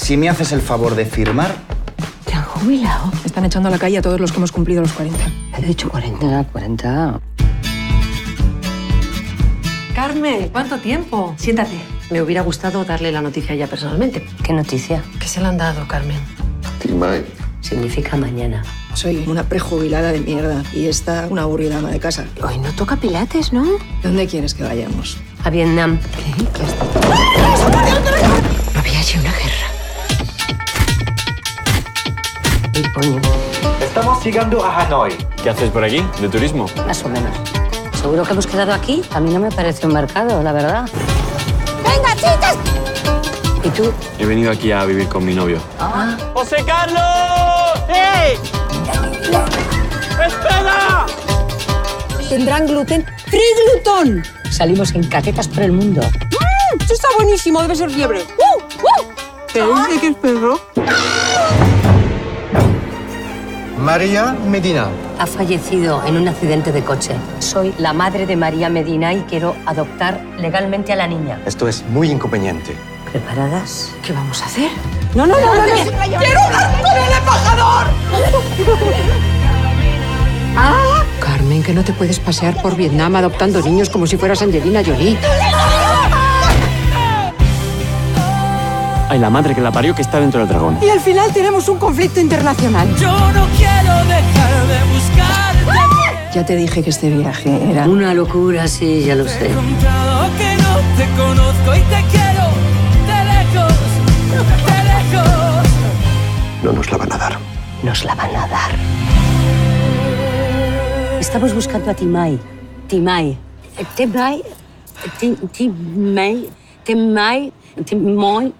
Si me haces el favor de firmar... ¿Te han jubilado? Están echando a la calle a todos los que hemos cumplido los 40. He dicho 40. Carmen, ¿cuánto tiempo? Siéntate. Me hubiera gustado darle la noticia ya personalmente. ¿Qué noticia? ¿Qué se la han dado, Carmen? Timay. Significa mañana. Soy una prejubilada de mierda y esta una aburrida ama de casa. Hoy no toca pilates, ¿no? ¿Dónde quieres que vayamos? A Vietnam. ¿Qué está? No había allí una guerra. Y coño, Estamos llegando a Hanoi. ¿Qué haces por aquí? ¿De turismo? más o menos. ¿Seguro que hemos quedado aquí? A mí no me parece un mercado, la verdad. ¡Venga, chicas! ¿Y tú? He venido aquí a vivir con mi novio. ¡José Carlos! ¡Hey! ¡Espera! ¿Tendrán gluten? ¡Free gluten! Salimos en caquetas por el mundo. ¡Esto está buenísimo! Debe ser liebre. ¿Qué dice que es perro? María Medina. Ha fallecido en un accidente de coche. Soy la madre de María Medina y quiero adoptar legalmente a la niña. Esto es muy inconveniente. ¿Preparadas? ¿Qué vamos a hacer? ¡No! ¡Quiero hablar con el embajador! Carmen, que no te puedes pasear por Vietnam adoptando niños como si fueras Angelina Jolie. Ay, la madre que la parió que está dentro del dragón. Y al final tenemos un conflicto internacional. Yo no quiero dejar de buscarte. Ya te dije que este viaje era... Una locura, sí, ya lo sé. He encontrado que no te conozco y te quiero de lejos, de lejos. No nos la van a dar. Nos la van a dar. Estamos buscando a Timay. Timay. Timay. Timay. Timay. Timay.